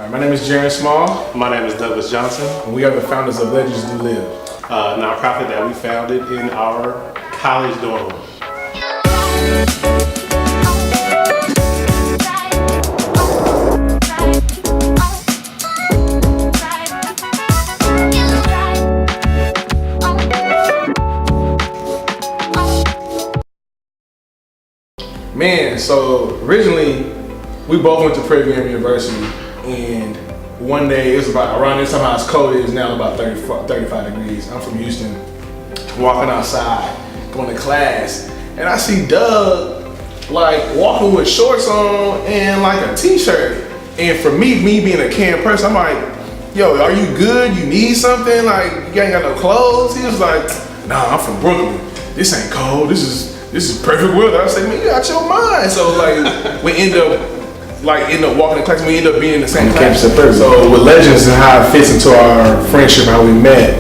All right, my name is Jarren Small. My name is Douglas Johnson. And we are the founders of Legends Do Live, a nonprofit that we founded in our college dorm room. Man, so originally we both went to Prairie View University, and one day it was about around this time how it's cold. It is now about 35 degrees. I'm from Houston, walking outside, going to class, and I see Doug like walking with shorts on and like a t-shirt. And for me being a camp person, I'm like, yo, are you good? You need something? Like, you ain't got no clothes? He was like, nah, I'm from Brooklyn. This ain't cold. This is perfect weather. I said, man, you got your mind. So like we end up walking in class, and we end up being in the same class. So with Legends and how it fits into our friendship, how we met.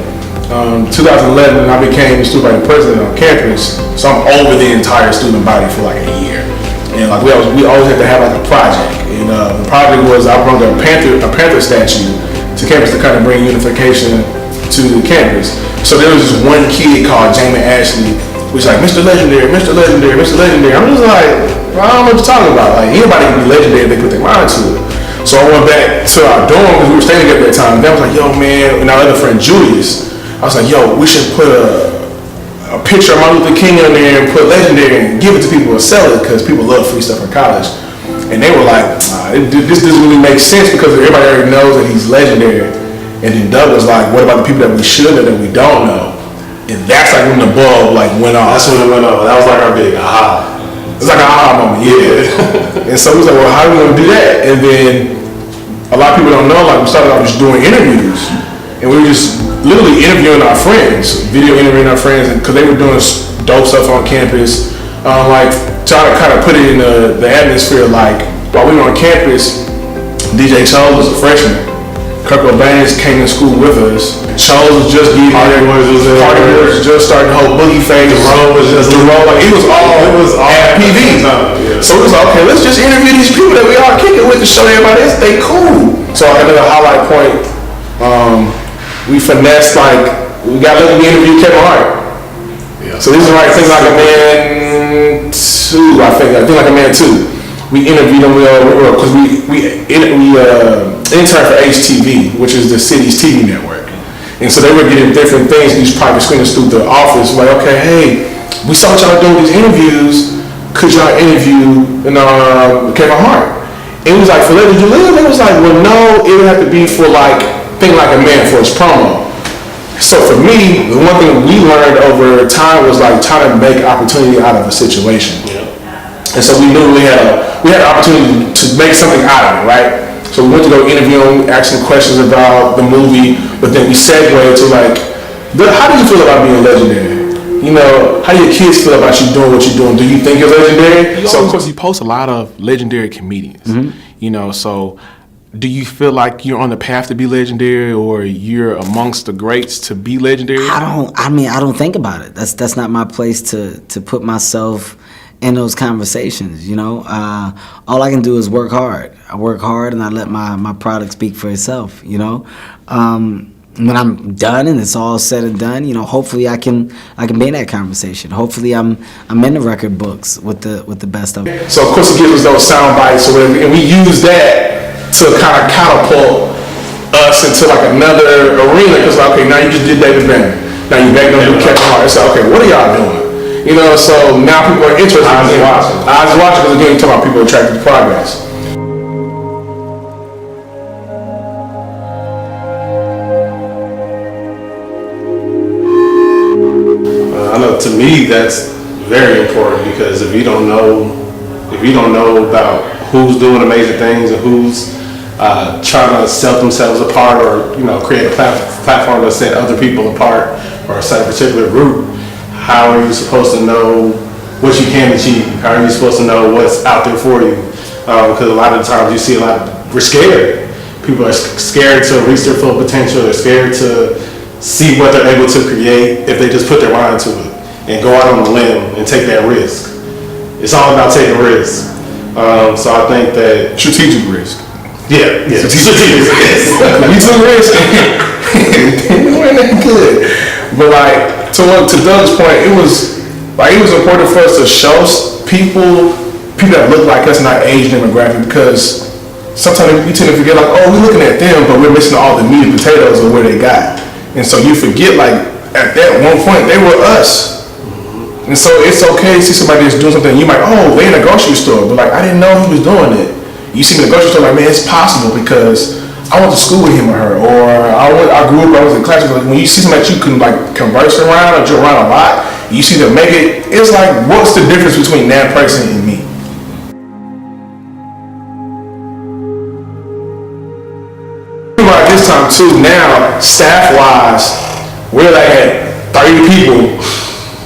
2011, I became the student body president on campus. So I'm over the entire student body for like a year. And like we always had to have like a project. And the project was I brought a panther statue to campus to kind of bring unification to the campus. So there was this one kid called Jamie Ashley, which like Mr. Legendary, Mr. Legendary, Mr. Legendary. I'm just like, well, I don't know what you're talking about. Like anybody can be legendary if they put their mind to it. So I went back to our dorm because we were staying together at that time. And I was like, yo man, and our other friend Julius, I was like, yo, we should put a picture of Martin Luther King on there and put legendary and give it to people and sell it because people love free stuff in college. And they were like, this doesn't really make sense because everybody already knows that he's legendary. And then Doug was like, what about the people that we should know that we don't know? And that's like when the bulb like went off. That's when it went off. That was like our big aha. It's like an aha moment, yeah. And so we was like, well, how are we gonna do that? And then a lot of people don't know, like we started off just doing interviews. And we were just literally interviewing our friends, video interviewing our friends, because they were doing dope stuff on campus. Like trying to kind of put it in the atmosphere, like while we were on campus, DJ Chose was a freshman. Kirk O'Baines came to school with us. Chose was just getting there. Party Boys was just starting the whole boogie phase. The road was like it was all at PV. Yeah. So it was like, okay, let's just interview these people that we all kicking with to show everybody they cool. So another highlight point, we finessed like we got lucky to interview Kevin Hart. Yeah. So this is like things like a man 2, I think like a man 2. We interviewed them because we interned for HTV, which is the city's TV network. And so they were getting different things, these private screenings through the office. Like, okay, hey, we saw what y'all doing these interviews. Could y'all interview Kevin Hart? And it was like, for Legends Do Live? It was like, well, no, it would have to be for like, Think Like a Man for his promo. So for me, the one thing we learned over time was like trying to make opportunity out of a situation. Yeah. And so we knew we had an opportunity to make something out of it, right? So we went to go interview him, ask him questions about the movie, but then we segued to like, how do you feel about being legendary? You know, how do your kids feel about you doing what you're doing? Do you think you're legendary? So of course you post a lot of legendary comedians, you know, so do you feel like you're on the path to be legendary or you're amongst the greats to be legendary? I don't think about it. That's not my place to put myself in those conversations, you know. All I can do is work hard. I work hard and I let my product speak for itself, you know. When I'm done and it's all said and done, you know, hopefully I can be in that conversation. Hopefully I'm in the record books with the best of it. So of course it gives us those sound bites or whatever, and we use that to kind of catapult us into like another arena. Because okay, now you just did David Banner. Now you back on Kevin Hart. So okay, what are y'all doing? You know, so now people are interested. Eyes watching because again, you're talking about people attracted to progress. I know to me that's very important because if you don't know about who's doing amazing things and who's trying to set themselves apart or create a platform to set other people apart or set a particular group, how are you supposed to know what you can achieve? How are you supposed to know what's out there for you? Because a lot of the times you see we're scared. People are scared to reach their full potential. They're scared to see what they're able to create if they just put their mind to it and go out on a limb and take that risk. It's all about taking risks. So I think that strategic risk. Yeah. Strategic risk. We took risks and it wasn't that good. But like to Doug's point, it was important for us to show people that look like us in our age demographic, because sometimes we tend to forget like, oh, we're looking at them, but we're missing all the meat and potatoes of where they got. And so you forget like at that one point they were us. And so it's okay to see somebody that's doing something, you might, oh, they in a grocery store, but like I didn't know he was doing it. You see me in the grocery store, like, man, it's possible because I went to school with him or her, or I grew up, I was in class. Like, when you see somebody that you can like converse around or joke around a lot, you see them make it, it's like, what's the difference between that person and me? At this time too, now, staff-wise, we're like at 30 people.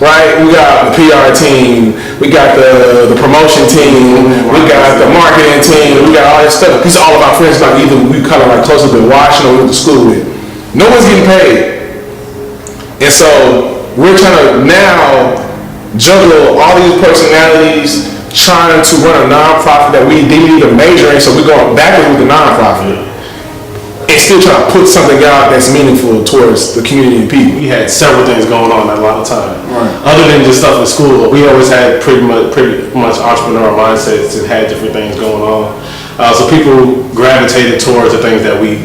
Right, we got the PR team, we got the promotion team, we got the marketing team, we got all this stuff. These are all of our friends, like either we kind of like close up in Washington or we went to school with. No one's getting paid. And so we're trying to now juggle all these personalities, trying to run a nonprofit that we didn't even major in, so we're going backwards with the nonprofit. And still trying to put something out that's meaningful towards the community and people. We had several things going on at a lot of time. Right. Other than just stuff in school, we always had pretty much entrepreneurial mindsets and had different things going on. So people gravitated towards the things that we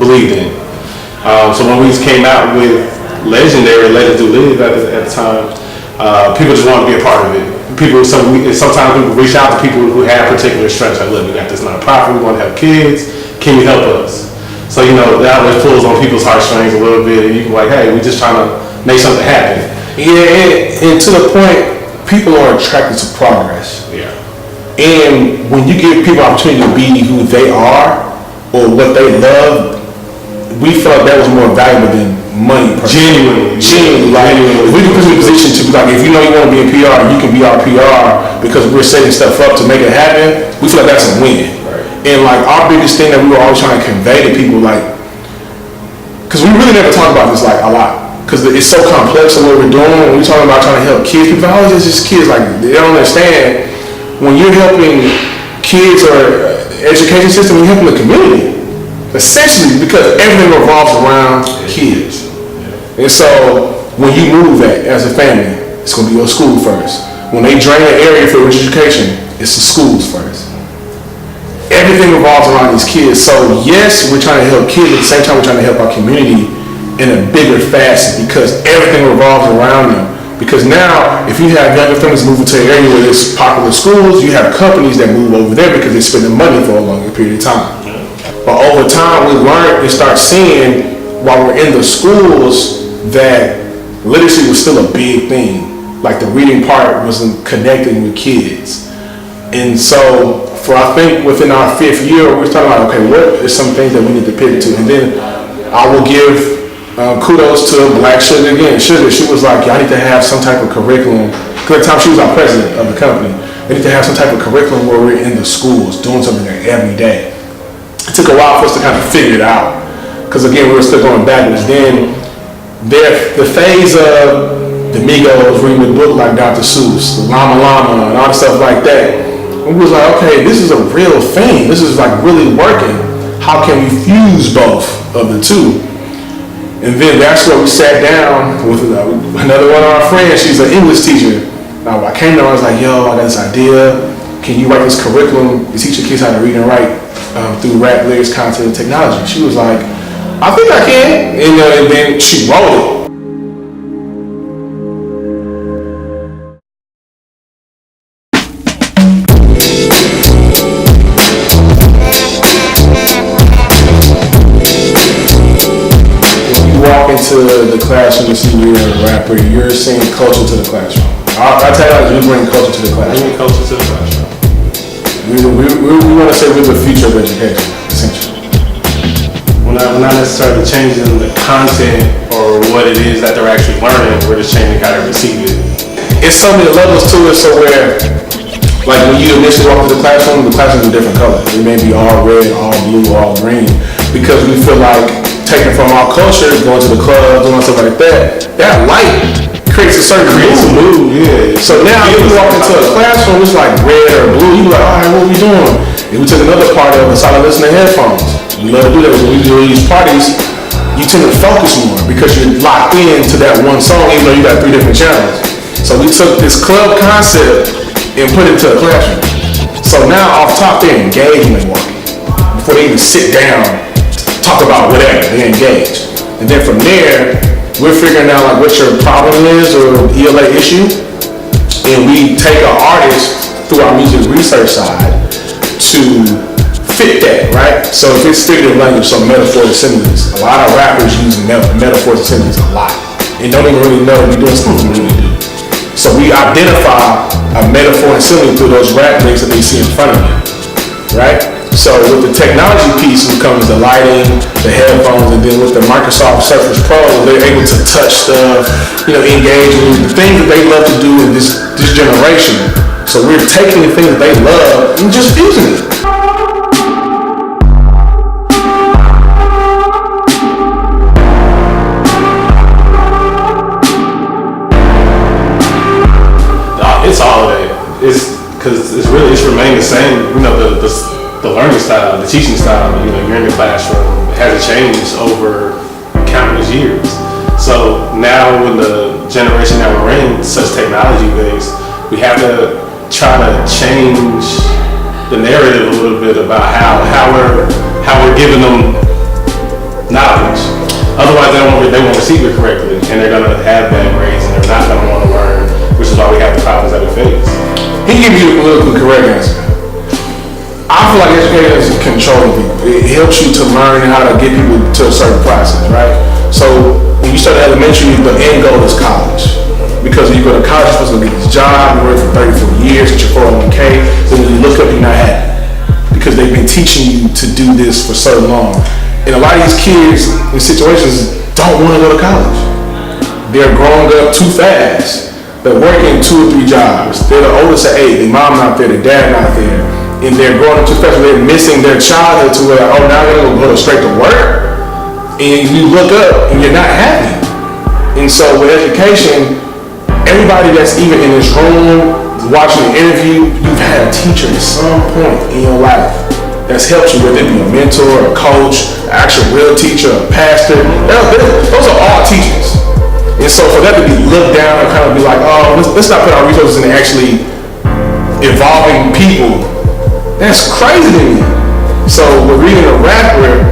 believed in. So when we came out with Legendary, Legends Do Live at the time, people just wanted to be a part of it. Sometimes people reach out to people who have particular strengths. Like, look, we got this nonprofit, we want to help kids. Can you help us? So, that always pulls on people's heartstrings a little bit, and you can be like, hey, we just trying to make something happen. Yeah, and to the point, people are attracted to progress. Yeah. And when you give people opportunity to be who they are or what they love, we felt that was more valuable than money. Genuinely. Like, if we can put you in a position to be like, if you know you want to be in PR, you can be our PR because we're setting stuff up to make it happen, we feel like that's a win. And like our biggest thing that we were always trying to convey to people, like, because we really never talk about this like a lot, because it's so complex of what we're doing. When we're talking about trying to help kids, people are always just kids, like they don't understand. When you're helping kids or education system, you're helping the community, essentially, because everything revolves around kids. And so when you move that as a family, it's going to be your school first. When they drain an area for education, it's the schools first. Everything revolves around these kids. So yes, we're trying to help kids, at the same time we're trying to help our community in a bigger facet because everything revolves around them. Because now, if you have younger families moving to an area where there's popular schools, you have companies that move over there because they're spending money for a longer period of time. But over time, we learned and start seeing, while we're in the schools, that literacy was still a big thing. Like the reading part wasn't connecting with kids. And so, I think within our 5th year, we're talking about, okay, what are some things that we need to pivot to? And then I will give kudos to Black Sugar again. Sugar, she was like, y'all need to have some type of curriculum. Because at the time she was our president of the company. They need to have some type of curriculum where we're in the schools doing something there every day. It took a while for us to kind of figure it out. Because again, we were still going backwards. Then the phase of the Migos reading the book like Dr. Seuss, the Llama Llama, and all the stuff like that. We was like, okay, this is a real thing. This is like really working. How can we fuse both of the two? And then that's where we sat down with another one of our friends. She's an English teacher. I came to her, I was like, yo, I got this idea. Can you write this curriculum to teach your kids how to read and write through rap, lyrics, content, and technology? She was like, I think I can. And then she wrote it. To the classroom and see you're a rapper, you're saying culture to the classroom. I'll tell you how you bring culture to the classroom. Bring culture to the classroom. We want to say we're the future of education, essentially. We're not necessarily changing the content or what it is that they're actually learning, we're just changing how they receive it. It's so many levels to it, so where, like when you initially walk into the classroom's a different color. It may be all red, all blue, all green, because we feel like taking from our culture, going to the clubs, doing stuff like that light creates a certain mood. Yeah. So now if you walk into a classroom, it's like red or blue. You be like, all right, what are we doing? And we took another part of it, started listening to headphones. We love to do that when we do these parties. You tend to focus more because you're locked into that one song, even though you got 3 different channels. So we took this club concept and put it into a classroom. So now off top, they're engaged when they walk in. Before they even sit down, talk about whatever, they engage. And then from there, we're figuring out like what your problem is or ELA issue. And we take an artist through our music research side to fit that, right? So if it's figurative language, so metaphors and similes, a lot of rappers use metaphors and similes a lot. And don't even really know we're doing something we really do. So we identify a metaphor and simile through those rap lyrics that they see in front of them, right? So with the technology piece comes the lighting, the headphones, and then with the Microsoft Surface Pro, they're able to touch stuff, engage with the things that they love to do in this generation. So we're taking the things that they love and just fusing it. It's all of that. It's because it's remained the same. The learning style, the teaching style. You're in the classroom. It hasn't changed over countless years. So now, when the generation that we're in, such technology based, we have to try to change the narrative a little bit about how we're giving them knowledge. Otherwise, they won't receive it correctly, and they're gonna have bad grades, and they're not gonna want to learn. Which is why we have the problems that we face. He give you the politically correct answer. I feel like education is controlling people. It helps you to learn how to get people to a certain process, right? So when you start elementary, the end goal is college. Because when you go to college, you're supposed to get this job, you work for 30, 40 years, get your 401k, then when you look up, you're not happy. Because they've been teaching you to do this for so long. And a lot of these kids in situations don't want to go to college. They're growing up too fast. They're working 2 or 3 jobs. They're the oldest of 8. Their mom not there, their dad not there. And they're growing up too fast. They're missing their childhood to where, now they're going to go straight to work. And you look up and you're not happy. And so with education, everybody that's even in this room, watching the interview, you've had a teacher at some point in your life that's helped you, whether it be a mentor, a coach, an actual real teacher, a pastor. Those are all teachers. And so for that to be looked down and kind of be like, let's not put our resources into actually evolving people, that's crazy to me. So with reading a rapper,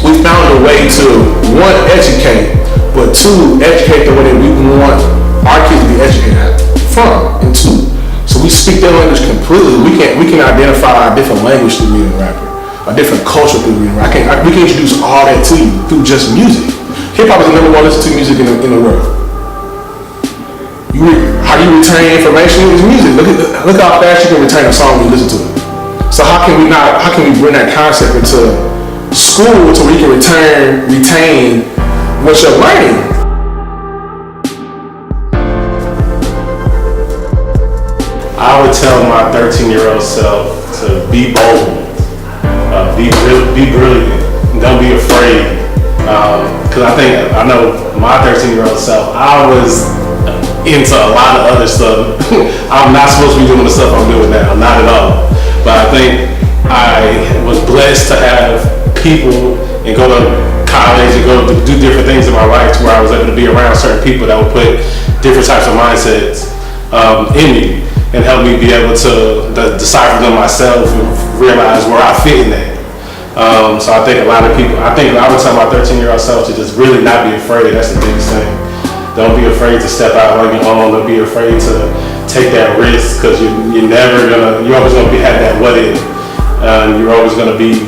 we found a way to, 1, educate, but 2, educate the way that we want our kids to be educated from, and 2. So we speak their language completely. We can identify a different language through reading a rapper, a different culture through reading a rapper. We can introduce all that to you through just music. Hip-hop is the number 1 listened to music in the world. How you retain information is music. Look how fast you can retain a song when you listen to it. So how can we bring that concept into school so we can retain what you're learning? I would tell my 13-year-old self to be bold, be brilliant, don't be afraid. Because I know my 13-year-old self, I was into a lot of other stuff. I'm not supposed to be doing the stuff I'm doing now, not at all. But I think I was blessed to have people and go to college and go to do different things in my life to where I was able to be around certain people that would put different types of mindsets in me and help me be able to decipher them myself and realize where I fit in that. So I think a lot of people, I would tell my 13-year-old self to just really not be afraid. That's the biggest thing. Don't be afraid to step out on your own. Don't be afraid to take that risk because you're always going to have that what if. You're always going to be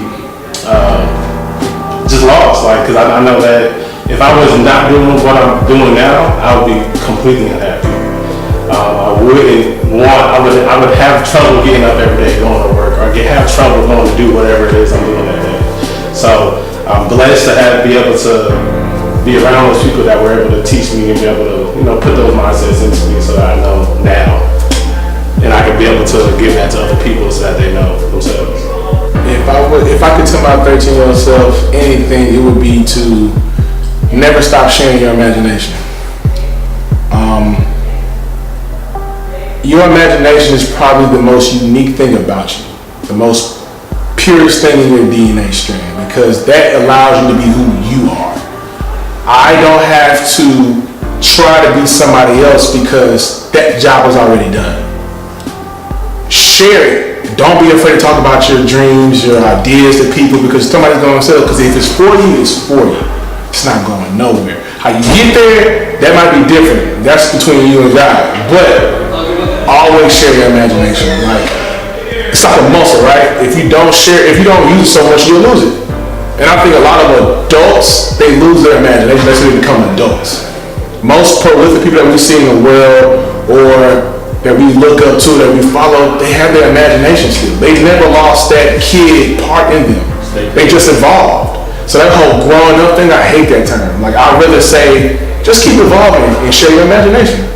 just lost. Because I know that if I was not doing what I'm doing now, I would be completely unhappy. I would have trouble getting up every day going to work, or have trouble going to do whatever it is I'm doing that day. So I'm blessed to be able to be around those people that were able to teach me and be able to, put those mindsets into me so that I know now, and I can be able to give that to other people so that they know themselves. If I could tell my 13-year-old self anything, it would be to never stop sharing your imagination. Your imagination is probably the most unique thing about you, the most purest thing in your DNA strand, because that allows you to be who you are. I don't have to try to be somebody else because that job was already done. Share it. Don't be afraid to talk about your dreams, your ideas to people, because somebody's going to sell it. Because if it's for you, it's for you. It's not going nowhere. How you get there, that might be different. That's between you and God. But always share your imagination. Like, it's like a muscle, right? If you don't share, if you don't use it so much, you'll lose it. And I think a lot of adults, they lose their imagination. That's when they become adults. Most prolific people that we see in the world, or that we look up to, that we follow, they have their imagination still. They never lost that kid part in them. They just evolved. So that whole growing up thing, I hate that term. Like, I'd rather say, just keep evolving and share your imagination.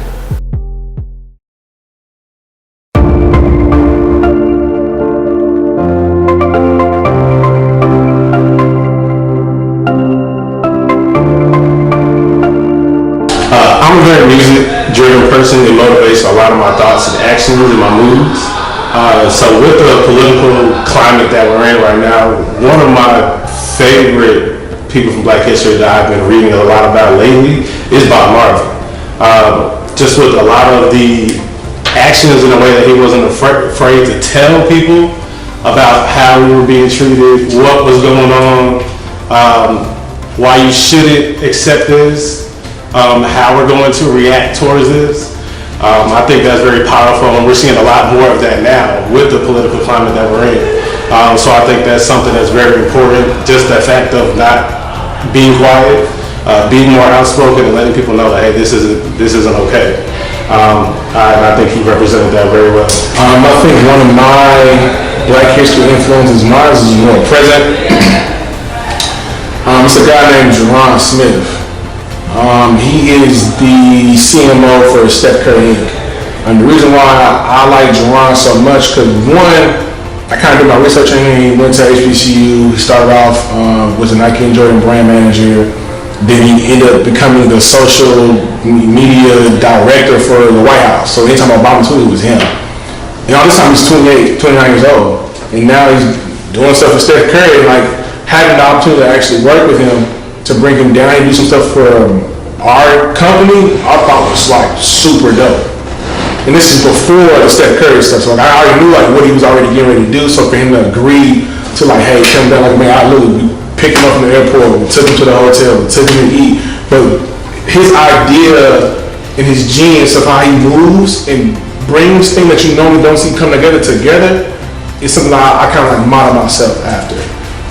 I'm a very music-driven person. It motivates a lot of my thoughts and actions and my moods. So with the political climate that we're in right now, one of my favorite people from Black history that I've been reading a lot about lately is Bob Marley. Just with a lot of the actions in a way that he wasn't afraid to tell people about how we were being treated, what was going on, why you shouldn't accept this, how we're going to react towards this. I think that's very powerful, and we're seeing a lot more of that now with the political climate that we're in. So I think that's something that's very important, just the fact of not being quiet, being more outspoken, and letting people know that, hey, this isn't okay. I think he represented that very well. I think one of my Black history influences, mine is, present. It's a guy named Jarren Smith. He is the CMO for Steph Curry Inc. And the reason why I like Jarren so much, because one, I kind of did my research on him. He went to HBCU. He started off was a Nike and Jordan brand manager. Then he ended up becoming the social media director for the White House. So anytime Obama tweeted, it was him. And all this time he's 28, 29 years old. And now he's doing stuff with Steph Curry. And like having the opportunity to actually work with him, to bring him down and do some stuff for our company, I thought was like super dope. And this is before the Steph Curry stuff, so like, I already knew like what he was already getting ready to do. So for him to agree to like, hey, come down, like, man, I literally picked him up from the airport, we took him to the hotel, we took him to eat. But his idea and his genius of how he moves and brings things that you normally don't see come together is something that I kind of like model myself after.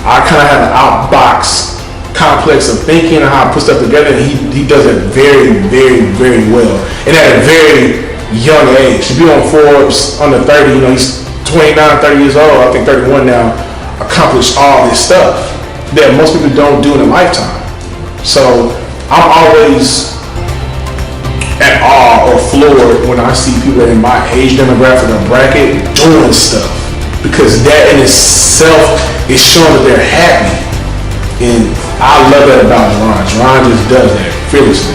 I kind of have an outbox complex of thinking and how I put stuff together, and he does it very, very, very well. And at a very young age, to be on Forbes under 30, he's 29, 30 years old, I think 31 now, accomplished all this stuff that most people don't do in a lifetime. So I'm always at awe or floored when I see people in my age demographic or bracket doing stuff, because that in itself is showing that they're happy. And I love that about Jarren. Jarren just does that fearlessly.